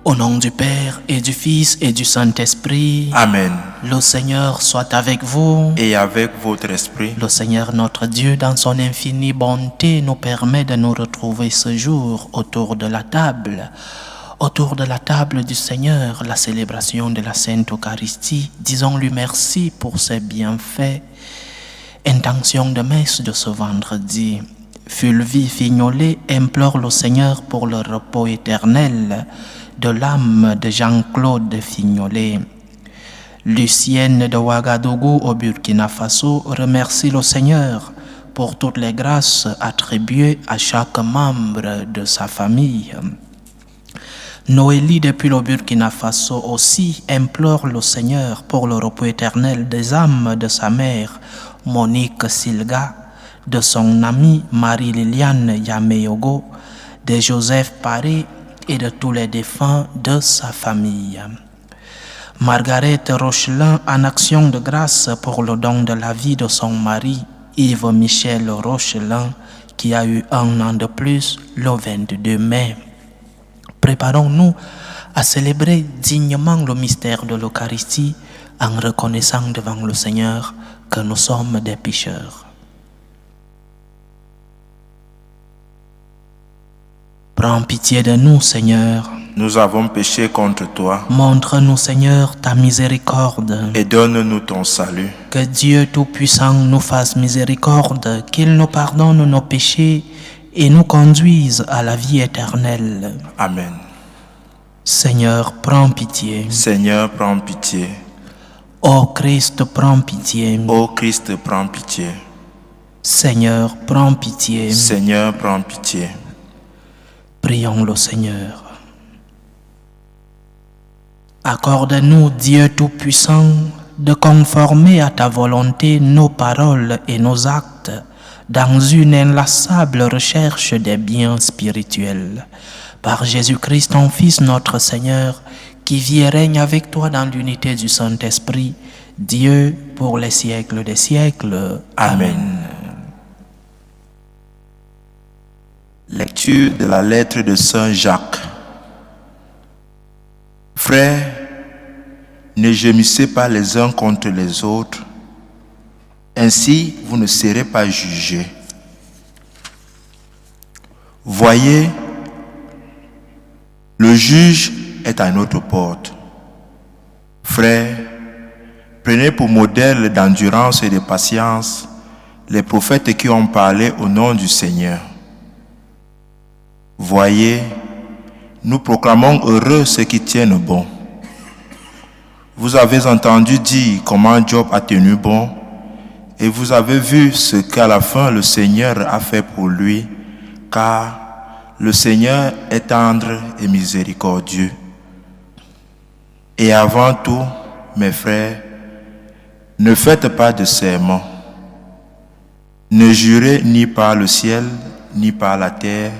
Au nom du Père et du Fils et du Saint-Esprit. Amen. Le Seigneur soit avec vous. Et avec votre esprit. Le Seigneur notre Dieu, dans son infinie bonté, nous permet de nous retrouver ce jour autour de la table. Autour de la table du Seigneur, la célébration de la Sainte Eucharistie. Disons-lui merci pour ses bienfaits. Intention de messe de ce vendredi. Fulvie Fignolet implore le Seigneur pour le repos éternel de l'âme de Jean-Claude Fignolet. Lucienne de Ouagadougou au Burkina Faso remercie le Seigneur pour toutes les grâces attribuées à chaque membre de sa famille. Noélie depuis le Burkina Faso aussi implore le Seigneur pour le repos éternel des âmes de sa mère Monique Silga, de son amie Marie-Liliane Yameyogo, de Joseph Paré et de tous les défunts de sa famille. Margaret Rochelin en action de grâce pour le don de la vie de son mari, Yves-Michel Rochelin, qui a eu 1 an de plus le 22 mai. Préparons-nous à célébrer dignement le mystère de l'Eucharistie en reconnaissant devant le Seigneur que nous sommes des pécheurs. Prends pitié de nous, Seigneur. Nous avons péché contre toi. Montre-nous, Seigneur, ta miséricorde. Et donne-nous ton salut. Que Dieu Tout-Puissant nous fasse miséricorde, qu'il nous pardonne nos péchés et nous conduise à la vie éternelle. Amen. Seigneur, prends pitié. Seigneur, prends pitié. Ô Christ, prends pitié. Ô Christ, prends pitié. Seigneur, prends pitié. Seigneur, prends pitié. Prions le Seigneur. Accorde-nous, Dieu Tout-Puissant, de conformer à ta volonté nos paroles et nos actes dans une inlassable recherche des biens spirituels. Par Jésus-Christ, ton Fils, notre Seigneur, qui vit et règne avec toi dans l'unité du Saint-Esprit, Dieu pour les siècles des siècles. Amen. Lecture de la lettre de Saint Jacques. Frères, ne gémissez pas les uns contre les autres, ainsi vous ne serez pas jugés. Voyez, le juge est à notre porte. Frères, prenez pour modèle d'endurance et de patience les prophètes qui ont parlé au nom du Seigneur. Voyez, nous proclamons heureux ceux qui tiennent bon. Vous avez entendu dire comment Job a tenu bon, et vous avez vu ce qu'à la fin le Seigneur a fait pour lui, car le Seigneur est tendre et miséricordieux. Et avant tout, mes frères, ne faites pas de serment. Ne jurez ni par le ciel, ni par la terre,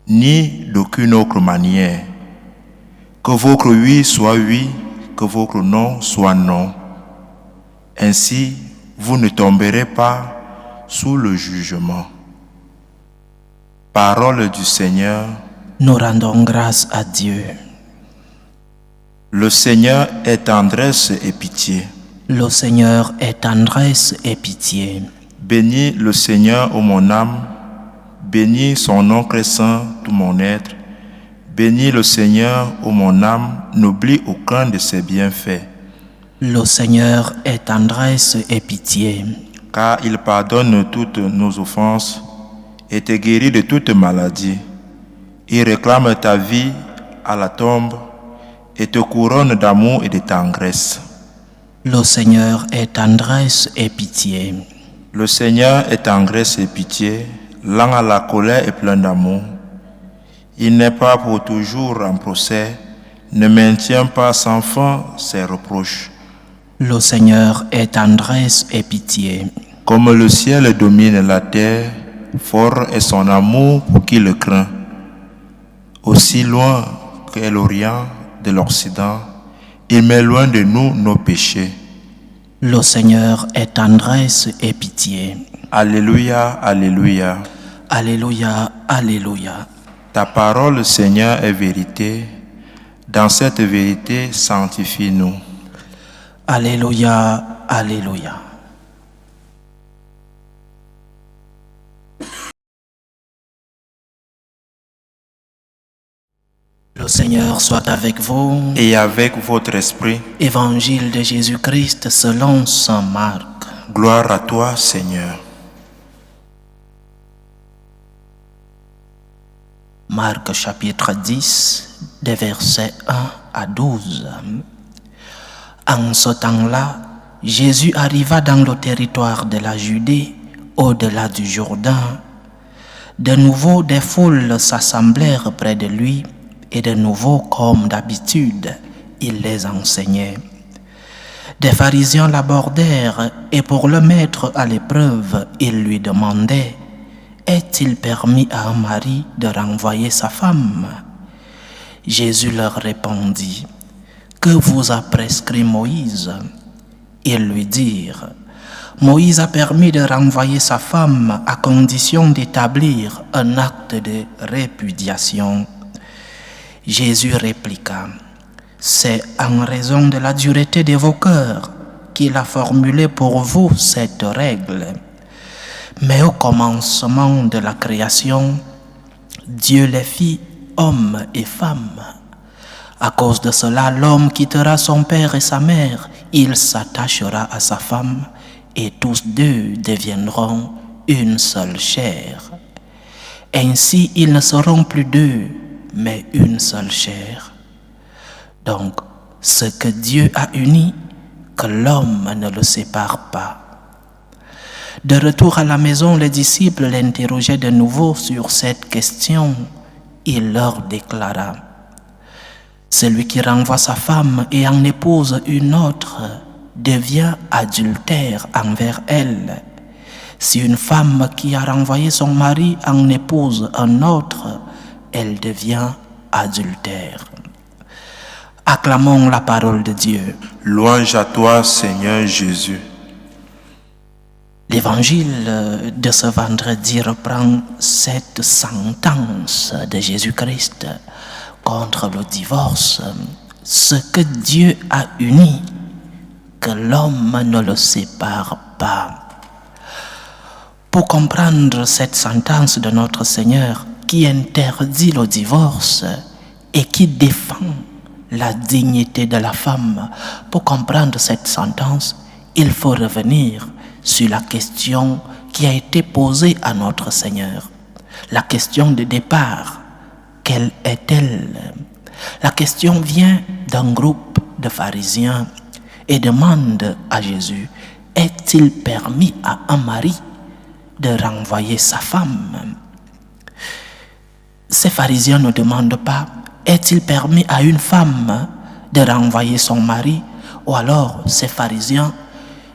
ni d'aucune autre manière. Que votre oui soit oui, que votre non soit non. Ainsi, vous ne tomberez pas sous le jugement. Parole du Seigneur. Nous rendons grâce à Dieu. Le Seigneur est tendresse et pitié. Le Seigneur est tendresse et pitié. Bénis le Seigneur, ô mon âme. Bénis son nom très saint, tout mon être. Bénis le Seigneur, ô mon âme, n'oublie aucun de ses bienfaits. Le Seigneur est tendresse et pitié. Car il pardonne toutes nos offenses et te guérit de toute maladie. Il réclame ta vie à la tombe et te couronne d'amour et de tendresse. Le Seigneur est tendresse et pitié. Le Seigneur est tendresse et pitié, lent à la colère et plein d'amour. Il n'est pas pour toujours en procès, ne maintient pas sans fin ses reproches. Le Seigneur est tendresse et pitié. Comme le ciel domine la terre, fort est son amour pour qui le craint. Aussi loin qu'est l'Orient de l'Occident, il met loin de nous nos péchés. Le Seigneur est tendresse et pitié. Alléluia, alléluia. Alléluia, alléluia. Ta parole, Seigneur, est vérité. Dans cette vérité, sanctifie-nous. Alléluia, Alléluia. Le Seigneur soit avec vous. Et avec votre esprit. Évangile de Jésus-Christ selon saint Marc. Gloire à toi, Seigneur. Marc chapitre 10, des versets 1 à 12. En ce temps-là, Jésus arriva dans le territoire de la Judée, au-delà du Jourdain. De nouveau, des foules s'assemblèrent près de lui, et de nouveau, comme d'habitude, il les enseignait. Des pharisiens l'abordèrent, et pour le mettre à l'épreuve, ils lui demandaient: est-il permis à un mari de renvoyer sa femme? Jésus leur répondit: que vous a prescrit Moïse? Ils lui dirent: Moïse a permis de renvoyer sa femme à condition d'établir un acte de répudiation. Jésus répliqua: c'est en raison de la dureté de vos cœurs qu'il a formulé pour vous cette règle. Mais au commencement de la création, Dieu les fit hommes et femmes. À cause de cela, l'homme quittera son père et sa mère, il s'attachera à sa femme, et tous deux deviendront une seule chair. Ainsi, ils ne seront plus deux, mais une seule chair. Donc, ce que Dieu a uni, que l'homme ne le sépare pas. De retour à la maison, les disciples l'interrogeaient de nouveau sur cette question. Il leur déclara: celui qui renvoie sa femme et en épouse une autre devient adultère envers elle. Si une femme qui a renvoyé son mari en épouse un autre, elle devient adultère. Acclamons la parole de Dieu. Louange à toi, Seigneur Jésus. L'évangile de ce vendredi reprend cette sentence de Jésus-Christ contre le divorce. Ce que Dieu a uni, que l'homme ne le sépare pas. Pour comprendre cette sentence de notre Seigneur qui interdit le divorce et qui défend la dignité de la femme, pour comprendre cette sentence, il faut revenir sur la question qui a été posée à notre Seigneur. La question de départ, quelle est-elle? La question vient d'un groupe de pharisiens et demande à Jésus: est-il permis à un mari de renvoyer sa femme? Ces pharisiens ne demandent pas: est-il permis à une femme de renvoyer son mari? Ou alors ces pharisiens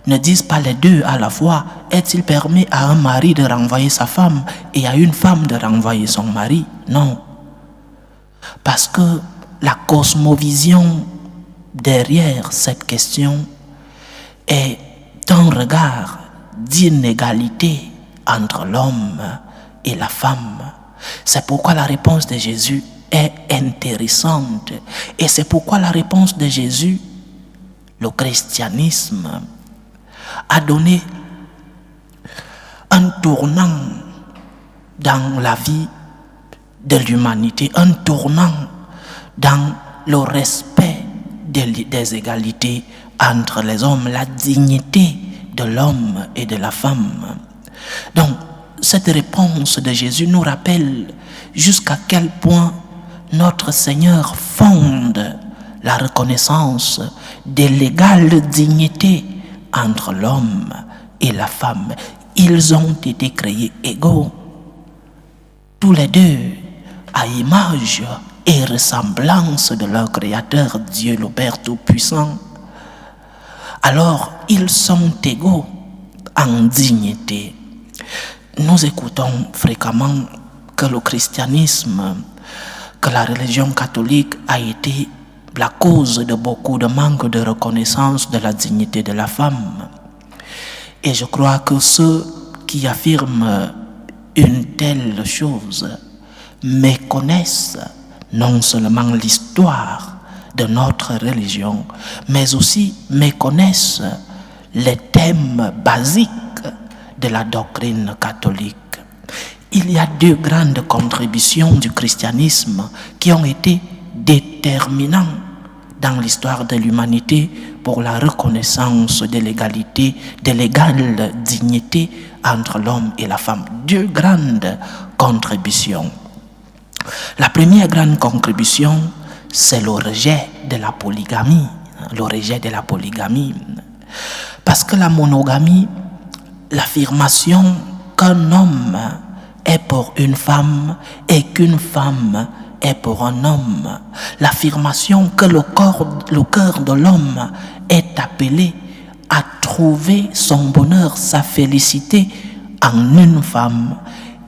ne disent pas les deux à la fois: est-il permis à un mari de renvoyer sa femme et à une femme de renvoyer son mari? Non. Parce que la cosmovision derrière cette question est un regard d'inégalité entre l'homme et la femme. C'est pourquoi la réponse de Jésus est intéressante. Et c'est pourquoi la réponse de Jésus, le christianisme, a donné un tournant dans la vie de l'humanité, un tournant dans le respect des égalités entre les hommes, la dignité de l'homme et de la femme. Donc, cette réponse de Jésus nous rappelle jusqu'à quel point notre Seigneur fonde la reconnaissance de l'égale dignité entre l'homme et la femme. Ils ont été créés égaux, tous les deux, à image et ressemblance de leur Créateur, Dieu le Père Tout-Puissant. Alors, ils sont égaux en dignité. Nous écoutons fréquemment que le christianisme, que la religion catholique a été la cause de beaucoup de manque de reconnaissance de la dignité de la femme. Et je crois que ceux qui affirment une telle chose méconnaissent non seulement l'histoire de notre religion, mais aussi méconnaissent les thèmes basiques de la doctrine catholique. Il y a deux grandes contributions du christianisme qui ont été déterminantes dans l'histoire de l'humanité pour la reconnaissance de l'égalité, de l'égale dignité entre l'homme et la femme. Deux grandes contributions. La première grande contribution, c'est le rejet de la polygamie. Le rejet de la polygamie. Parce que la monogamie, l'affirmation qu'un homme est pour une femme et qu'une femme est pour un homme, l'affirmation que le cœur de l'homme est appelé à trouver son bonheur, sa félicité en une femme,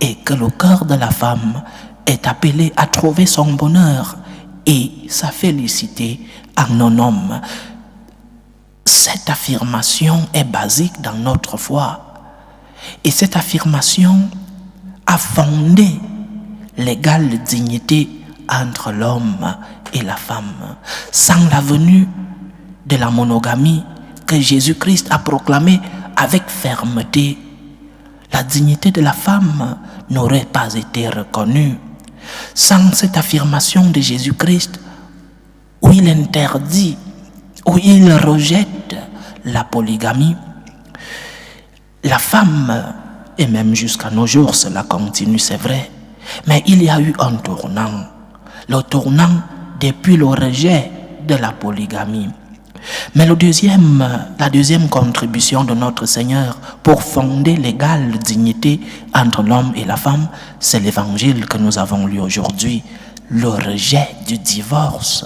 et que le cœur de la femme est appelé à trouver son bonheur et sa félicité en un homme. Cette affirmation est basique dans notre foi, et cette affirmation a fondé l'égale dignité entre l'homme et la femme. Sans la venue de la monogamie que Jésus-Christ a proclamée avec fermeté, la dignité de la femme n'aurait pas été reconnue. Sans cette affirmation de Jésus-Christ, où il interdit, où il rejette la polygamie, la femme, et même jusqu'à nos jours, cela continue, c'est vrai, mais il y a eu un tournant. Le tournant depuis le rejet de la polygamie. Mais la deuxième contribution de notre Seigneur pour fonder l'égale dignité entre l'homme et la femme, c'est l'évangile que nous avons lu aujourd'hui, le rejet du divorce.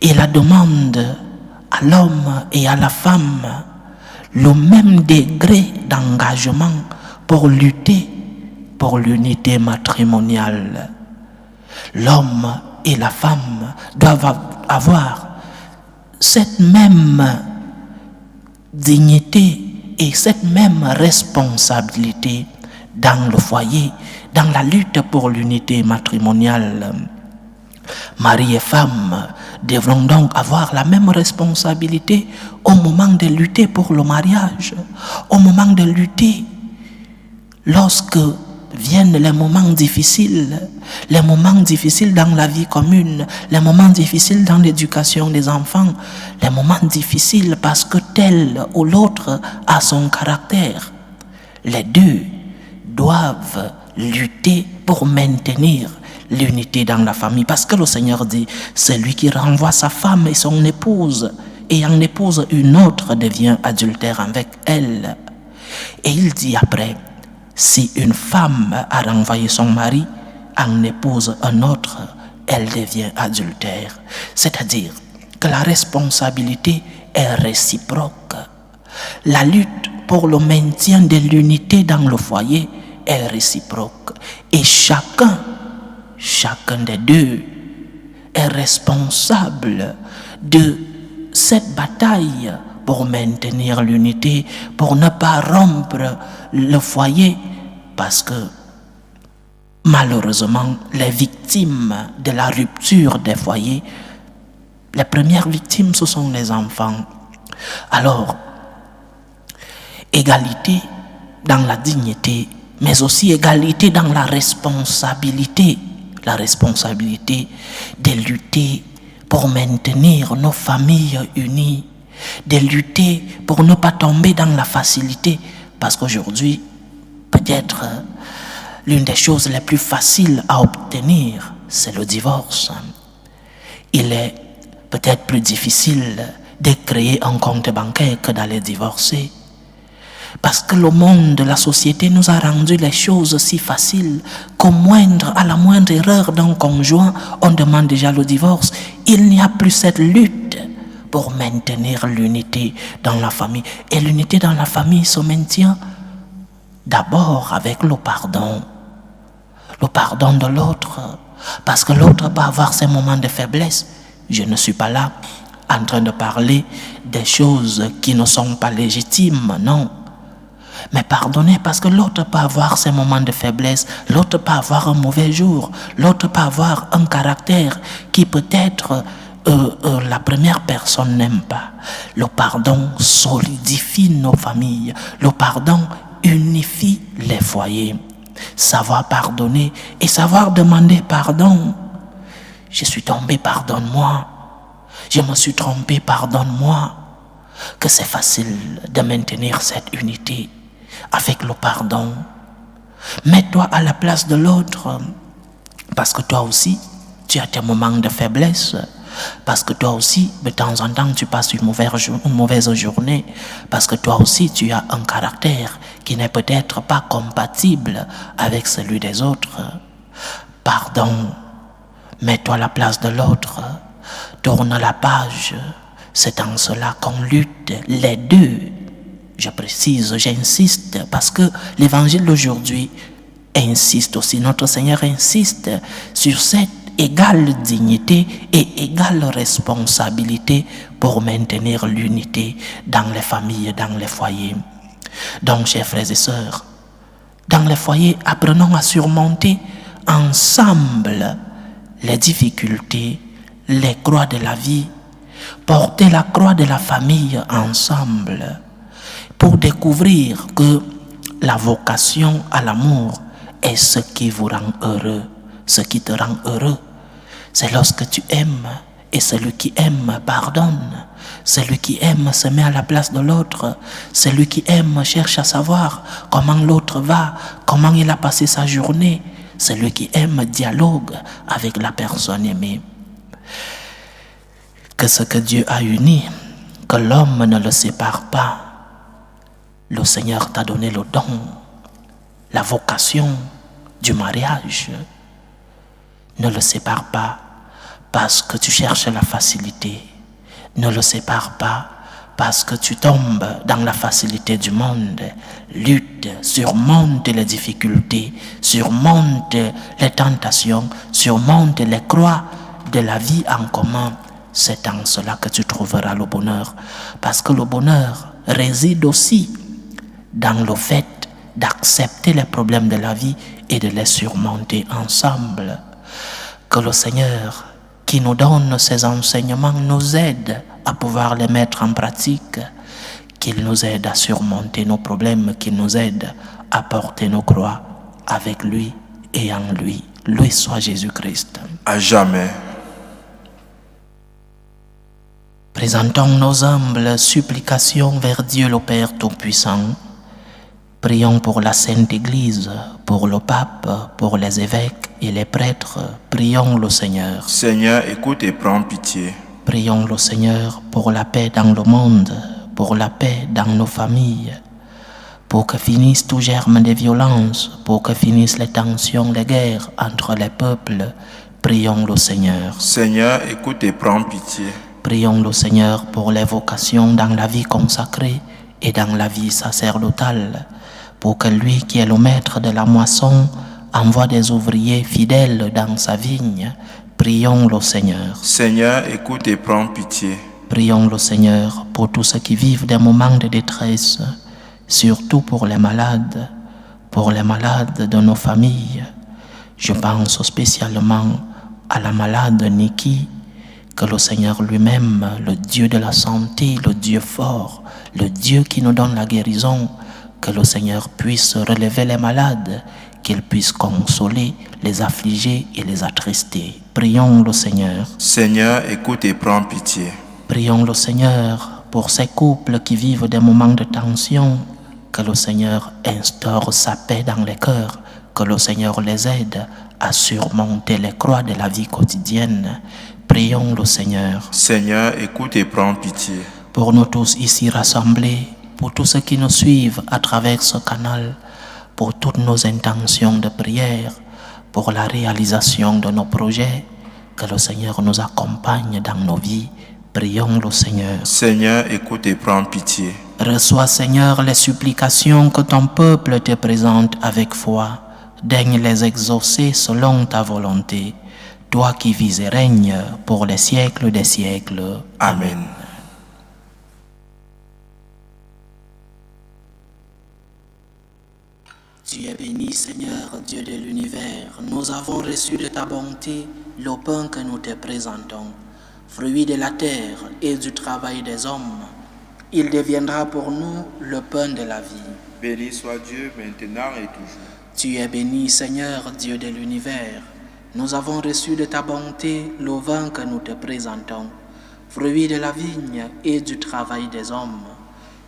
Et la demande à l'homme et à la femme le même degré d'engagement pour lutter pour l'unité matrimoniale. L'homme et la femme doivent avoir cette même dignité et cette même responsabilité dans le foyer, dans la lutte pour l'unité matrimoniale. Mari et femme devront donc avoir la même responsabilité au moment de lutter pour le mariage, au moment de lutter lorsque viennent les moments difficiles dans la vie commune, les moments difficiles dans l'éducation des enfants, les moments difficiles parce que tel ou l'autre a son caractère. Les deux doivent lutter pour maintenir l'unité dans la famille, parce que le Seigneur dit, celui qui renvoie sa femme et son épouse et en épouse une autre devient adultère avec elle. Et il dit après, si une femme a renvoyé son mari, en épouse un autre, elle devient adultère. C'est-à-dire que la responsabilité est réciproque. La lutte pour le maintien de l'unité dans le foyer est réciproque. Et chacun des deux est responsable de cette bataille pour maintenir l'unité, pour ne pas rompre le foyer, parce que malheureusement, les victimes de la rupture des foyers, les premières victimes, ce sont les enfants. Alors, égalité dans la dignité, mais aussi égalité dans la responsabilité de lutter pour maintenir nos familles unies, de lutter pour ne pas tomber dans la facilité, parce qu'aujourd'hui, peut-être l'une des choses les plus faciles à obtenir, c'est le divorce. Il est peut-être plus difficile de créer un compte bancaire que d'aller divorcer. Parce que le monde, la société nous a rendu les choses si faciles à la moindre erreur d'un conjoint, on demande déjà le divorce. Il n'y a plus cette lutte pour maintenir l'unité dans la famille. Et l'unité dans la famille se maintient d'abord avec le pardon de l'autre. Parce que l'autre peut avoir ses moments de faiblesse. Je ne suis pas là en train de parler des choses qui ne sont pas légitimes, non. Mais pardonner parce que l'autre peut avoir ses moments de faiblesse, l'autre peut avoir un mauvais jour, l'autre peut avoir un caractère qui peut-être la première personne n'aime pas. Le pardon solidifie nos familles, le pardon unifie les foyers. Savoir pardonner et savoir demander pardon. Je suis tombé, pardonne-moi. Je me suis trompé, pardonne-moi. Que c'est facile de maintenir cette unité avec le pardon. Mets-toi à la place de l'autre, parce que toi aussi, tu as tes moments de faiblesse, parce que toi aussi, de temps en temps, tu passes une mauvaise journée, parce que toi aussi, tu as un caractère qui n'est peut-être pas compatible avec celui des autres. Pardon, mets-toi à la place de l'autre, tourne la page. C'est en cela qu'on lutte les deux. Je précise, j'insiste, parce que l'évangile d'aujourd'hui insiste aussi, notre Seigneur insiste sur cette égale dignité et égale responsabilité pour maintenir l'unité dans les familles, dans les foyers. Donc, chers frères et sœurs, dans les foyers, apprenons à surmonter ensemble les difficultés, les croix de la vie, porter la croix de la famille ensemble pour découvrir que la vocation à l'amour est ce qui vous rend heureux. Ce qui te rend heureux, c'est lorsque tu aimes et celui qui aime pardonne. Celui qui aime se met à la place de l'autre. Celui qui aime cherche à savoir comment l'autre va, comment il a passé sa journée. Celui qui aime dialogue avec la personne aimée. Que ce que Dieu a uni, que l'homme ne le sépare pas. Le Seigneur t'a donné le don, la vocation du mariage. Ne le sépare pas parce que tu cherches la facilité. Ne le sépare pas parce que tu tombes dans la facilité du monde. Lutte, surmonte les difficultés, surmonte les tentations, surmonte les croix de la vie en commun. C'est en cela que tu trouveras le bonheur. Parce que le bonheur réside aussi dans le fait d'accepter les problèmes de la vie et de les surmonter ensemble. Que le Seigneur qui nous donne ces enseignements nous aide à pouvoir les mettre en pratique, qu'il nous aide à surmonter nos problèmes, qu'il nous aide à porter nos croix avec lui et en lui. Lui soit Jésus-Christ. À jamais. Présentons nos humbles supplications vers Dieu le Père Tout-Puissant. Prions pour la Sainte Église, pour le pape, pour les évêques et les prêtres. Prions le Seigneur. Seigneur, écoute et prends pitié. Prions le Seigneur pour la paix dans le monde, pour la paix dans nos familles, pour que finisse tout germe de violence, pour que finissent les tensions, les guerres entre les peuples. Prions le Seigneur. Seigneur, écoute et prends pitié. Prions le Seigneur pour les vocations dans la vie consacrée et dans la vie sacerdotale, pour que lui qui est le maître de la moisson envoie des ouvriers fidèles dans sa vigne. Prions le Seigneur. Seigneur, écoute et prends pitié. Prions le Seigneur pour tous ceux qui vivent des moments de détresse, surtout pour les malades de nos familles. Je pense spécialement à la malade Niki, que le Seigneur lui-même, le Dieu de la santé, le Dieu fort, le Dieu qui nous donne la guérison, que le Seigneur puisse relever les malades, qu'il puisse consoler les affligés et les attristés. Prions le Seigneur. Seigneur, écoute et prends pitié. Prions le Seigneur pour ces couples qui vivent des moments de tension, que le Seigneur instaure sa paix dans les cœurs, que le Seigneur les aide à surmonter les croix de la vie quotidienne. Prions le Seigneur. Seigneur, écoute et prends pitié. Pour nous tous ici rassemblés, pour tous ceux qui nous suivent à travers ce canal, pour toutes nos intentions de prière, pour la réalisation de nos projets, que le Seigneur nous accompagne dans nos vies. Prions le Seigneur. Seigneur, écoute et prends pitié. Reçois, Seigneur, les supplications que ton peuple te présente avec foi. Daigne les exaucer selon ta volonté. Toi qui vis et règnes pour les siècles des siècles. Amen. Tu es béni, Seigneur, Dieu de l'univers. Nous avons reçu de ta bonté le pain que nous te présentons, fruit de la terre et du travail des hommes. Il deviendra pour nous le pain de la vie. Béni soit Dieu maintenant et toujours. Tu es béni, Seigneur, Dieu de l'univers. Nous avons reçu de ta bonté le vin que nous te présentons, fruit de la vigne et du travail des hommes.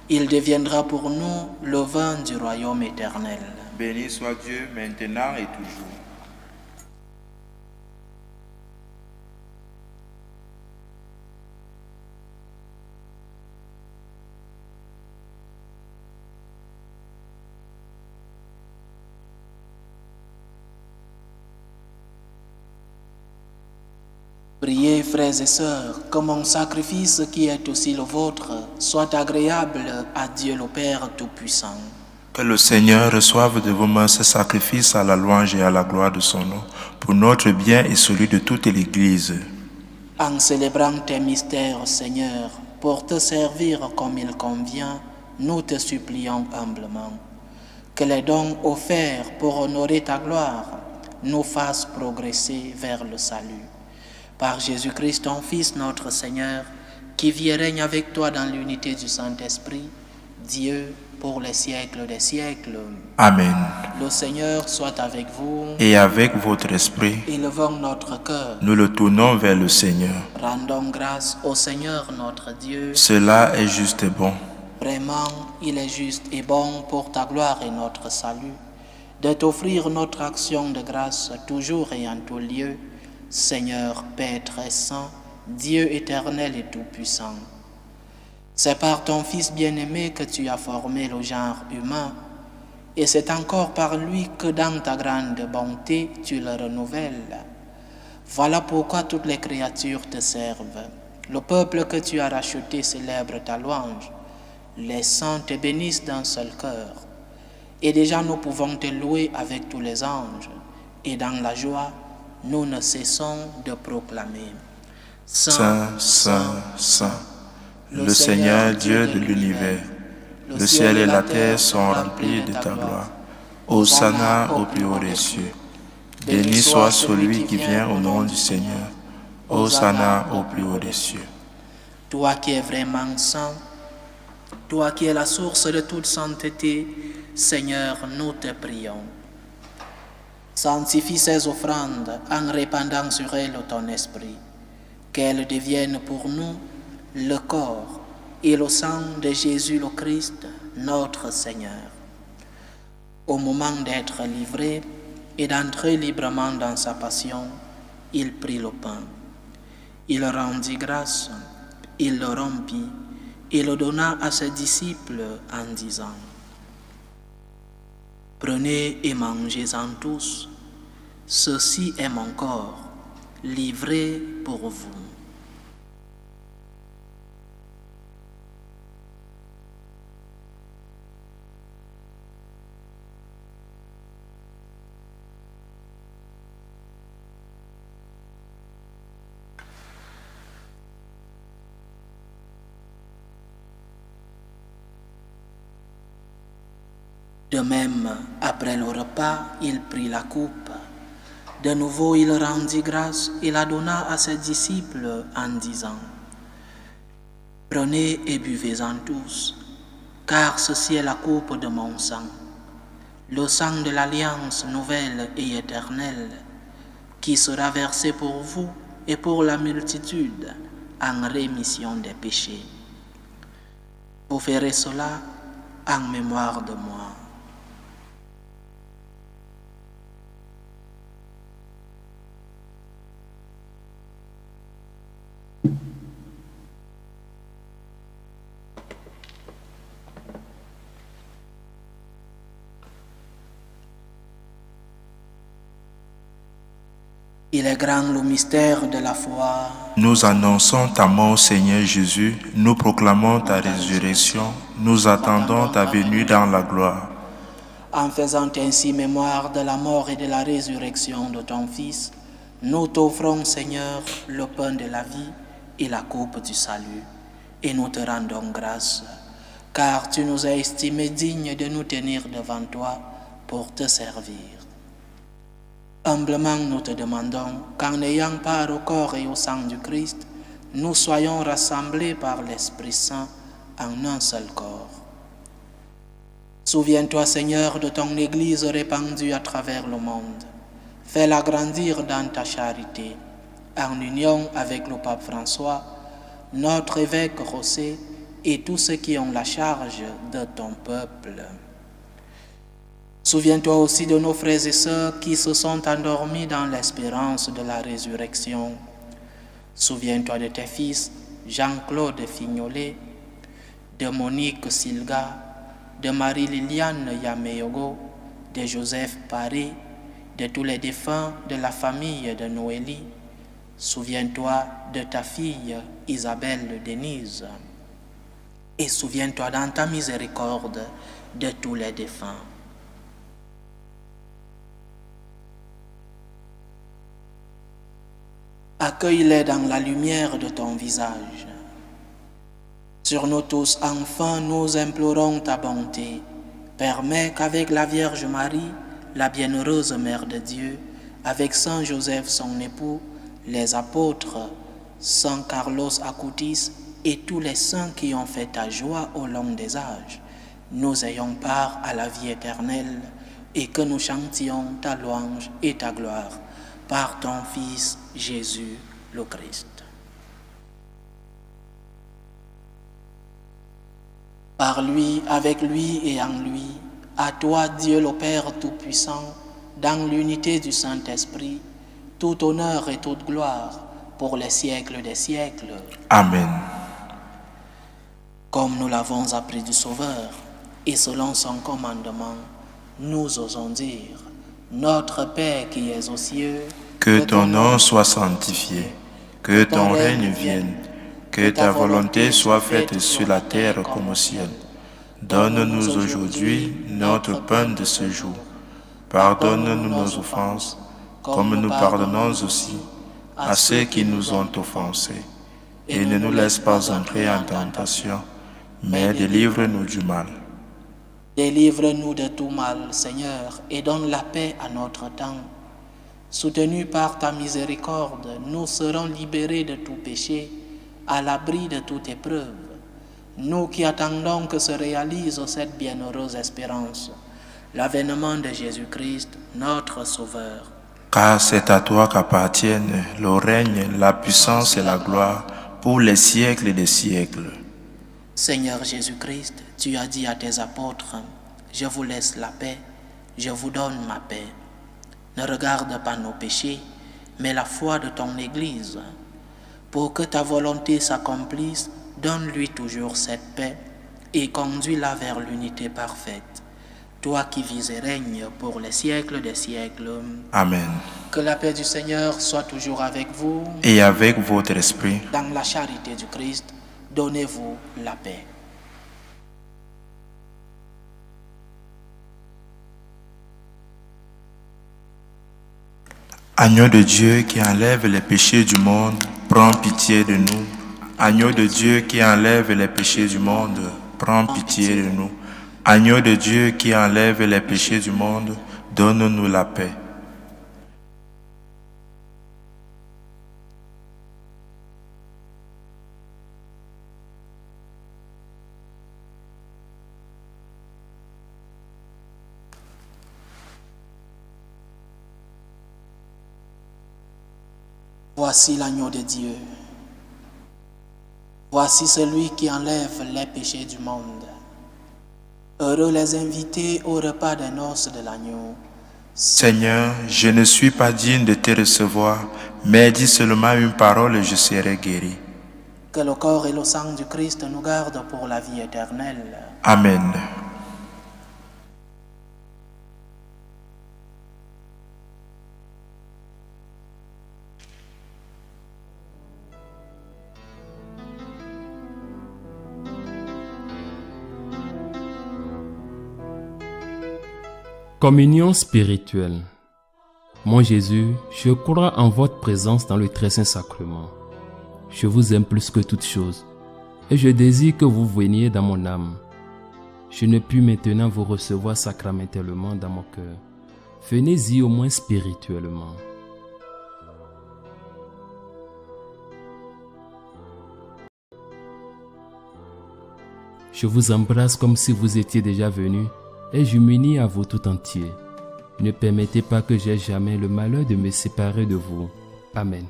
Il deviendra pour nous le vin du royaume éternel. Béni soit Dieu maintenant et toujours. Priez, frères et sœurs, que mon sacrifice qui est aussi le vôtre soit agréable à Dieu le Père Tout-Puissant. Que le Seigneur reçoive de vos mains ce sacrifice à la louange et à la gloire de son nom, pour notre bien et celui de toute l'Église. En célébrant tes mystères, Seigneur, pour te servir comme il convient, nous te supplions humblement. Que les dons offerts pour honorer ta gloire nous fassent progresser vers le salut. Par Jésus-Christ, ton Fils, notre Seigneur, qui vit et règne avec toi dans l'unité du Saint-Esprit, Dieu, pour les siècles des siècles. Amen. Le Seigneur soit avec vous. Et avec votre esprit, Élevons notre cœur. nous le tournons vers le Seigneur. Rendons grâce au Seigneur notre Dieu. Cela est juste et bon. Vraiment, il est juste et bon pour ta gloire et notre salut, de t'offrir notre action de grâce toujours et en tout lieu, Seigneur, Père très saint, Dieu éternel et tout-puissant. C'est par ton Fils bien-aimé que tu as formé le genre humain, et c'est encore par lui que dans ta grande bonté tu le renouvelles. Voilà pourquoi toutes les créatures te servent. Le peuple que tu as racheté célèbre ta louange. Les saints te bénissent d'un seul cœur. Et déjà nous pouvons te louer avec tous les anges, et dans la joie, nous ne cessons de proclamer. Saint, Saint, Saint, le Seigneur Dieu de l'univers, le ciel et la terre sont remplis de ta gloire. Hosanna au plus haut des cieux. Béni soit celui qui vient au nom du Seigneur. Hosanna au plus haut des cieux. Toi qui es vraiment saint, toi qui es la source de toute sainteté, Seigneur, nous te prions. Sanctifie ces offrandes en répandant sur elles ton esprit, qu'elles deviennent pour nous le corps et le sang de Jésus le Christ, notre Seigneur. Au moment d'être livré et d'entrer librement dans sa passion, il prit le pain. Il rendit grâce, il le rompit et le donna à ses disciples en disant: Prenez et mangez-en tous, ceci est mon corps, livré pour vous. De même, après le repas, il prit la coupe. De nouveau, il rendit grâce et la donna à ses disciples en disant: Prenez et buvez-en tous, car ceci est la coupe de mon sang, le sang de l'alliance nouvelle et éternelle, qui sera versé pour vous et pour la multitude en rémission des péchés. Vous ferez cela en mémoire de moi. Il est grand le mystère de la foi. Nous annonçons ta mort, Seigneur Jésus, nous proclamons ta résurrection, nous attendons ta venue dans la gloire. En faisant ainsi mémoire de la mort et de la résurrection de ton Fils, nous t'offrons, Seigneur, le pain de la vie et la coupe du salut, et nous te rendons grâce, car tu nous as estimés dignes de nous tenir devant toi pour te servir. Humblement, nous te demandons qu'en ayant part au corps et au sang du Christ, nous soyons rassemblés par l'Esprit Saint en un seul corps. Souviens-toi, Seigneur, de ton Église répandue à travers le monde. Fais-la grandir dans ta charité, en union avec le pape François, notre évêque José et tous ceux qui ont la charge de ton peuple. Souviens-toi aussi de nos frères et sœurs qui se sont endormis dans l'espérance de la résurrection. Souviens-toi de tes fils Jean-Claude Fignolet, de Monique Silga, de Marie-Liliane Yameyogo, de Joseph Paré, de tous les défunts de la famille de Noélie. Souviens-toi de ta fille Isabelle Denise. Et souviens-toi dans ta miséricorde de tous les défunts. Accueille-les dans la lumière de ton visage. Sur nous tous, enfin, nous implorons ta bonté. Permets qu'avec la Vierge Marie, la bienheureuse Mère de Dieu, avec Saint Joseph son époux, les apôtres, Saint Carlos Acutis et tous les saints qui ont fait ta joie au long des âges, nous ayons part à la vie éternelle et que nous chantions ta louange et ta gloire par ton Fils Jésus le Christ. Par lui, avec lui et en lui, à toi Dieu le Père Tout-Puissant, dans l'unité du Saint-Esprit, tout honneur et toute gloire pour les siècles des siècles. Amen. Comme nous l'avons appris du Sauveur, et selon son commandement, nous osons dire, Notre Père qui es aux cieux, que ton nom soit sanctifié, que ton règne vienne, que ta volonté soit faite sur la terre comme au ciel. Donne-nous aujourd'hui notre pain de ce jour. Pardonne-nous nos offenses, comme nous pardonnons aussi à ceux qui nous ont offensés. Et ne nous laisse pas entrer en tentation, mais délivre-nous du mal. Délivre-nous de tout mal, Seigneur, et donne la paix à notre temps. Soutenus par ta miséricorde, nous serons libérés de tout péché, à l'abri de toute épreuve. Nous qui attendons que se réalise cette bienheureuse espérance, l'avènement de Jésus-Christ, notre Sauveur. Car c'est à toi qu'appartiennent le règne, la puissance et la gloire pour les siècles des siècles. Seigneur Jésus-Christ, tu as dit à tes apôtres, « Je vous laisse la paix, je vous donne ma paix. Ne regarde pas nos péchés, mais la foi de ton Église. Pour que ta volonté s'accomplisse, donne-lui toujours cette paix et conduis-la vers l'unité parfaite. Toi qui vis et règnes pour les siècles des siècles. Amen. Que la paix du Seigneur soit toujours avec vous. Et avec votre esprit. Dans la charité du Christ, donnez-vous la paix. Agneau de Dieu qui enlève les péchés du monde, prends pitié de nous. Agneau de Dieu qui enlève les péchés du monde, prends pitié de nous. Agneau de Dieu qui enlève les péchés du monde, donne-nous la paix. Voici l'agneau de Dieu. Voici celui qui enlève les péchés du monde. Heureux les invités au repas des noces de l'agneau. Seigneur, je ne suis pas digne de te recevoir, mais dis seulement une parole et je serai guéri. Que le corps et le sang du Christ nous gardent pour la vie éternelle. Amen. Communion spirituelle. Mon Jésus, je crois en votre présence dans le très saint sacrement. Je vous aime plus que toute chose et je désire que vous veniez dans mon âme. je ne puis maintenant vous recevoir sacramentellement dans mon cœur. Venez-y au moins spirituellement. Je vous embrasse comme si vous étiez déjà venu et je m'unis à vous tout entier. Ne permettez pas que j'aie jamais le malheur de me séparer de vous. Amen.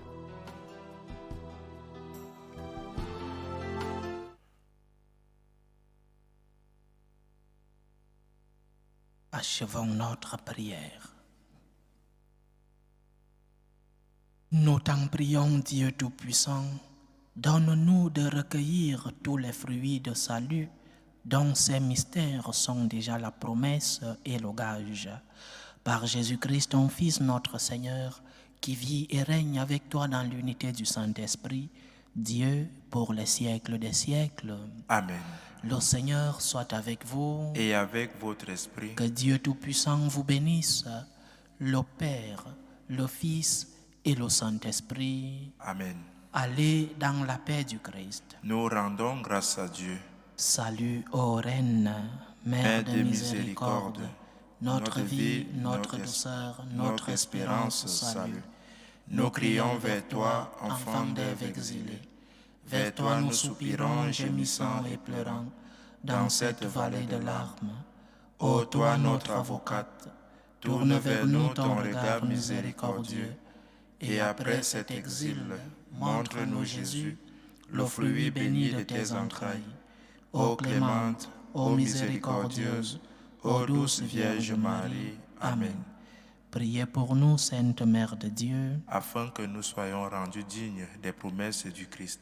Achevons notre prière. Nous t'en prions, Dieu Tout-Puissant, donne-nous de recueillir tous les fruits de salut dont ces mystères sont déjà la promesse et le gage. Par Jésus-Christ, ton Fils, notre Seigneur, qui vit et règne avec toi dans l'unité du Saint-Esprit, Dieu pour les siècles des siècles. Amen. Le Seigneur soit avec vous. Et avec votre esprit. Que Dieu Tout-Puissant vous bénisse, le Père, le Fils et le Saint-Esprit. Amen. Allez dans la paix du Christ. Nous rendons grâce à Dieu. Salut, ô Reine, Mère de miséricorde, notre vie, notre douceur, notre espérance, salut. Nous crions vers toi, enfant d'Ève exilé. Vers toi nous soupirons, gémissant et pleurant, dans cette vallée de larmes. Ô toi notre avocate, tourne vers nous ton regard miséricordieux, et après cet exil, montre-nous Jésus, le fruit béni de tes entrailles. Ô clémente, ô miséricordieuse, ô douce Vierge Marie. Amen. Priez pour nous, Sainte Mère de Dieu, Afin que nous soyons rendus dignes des promesses du Christ.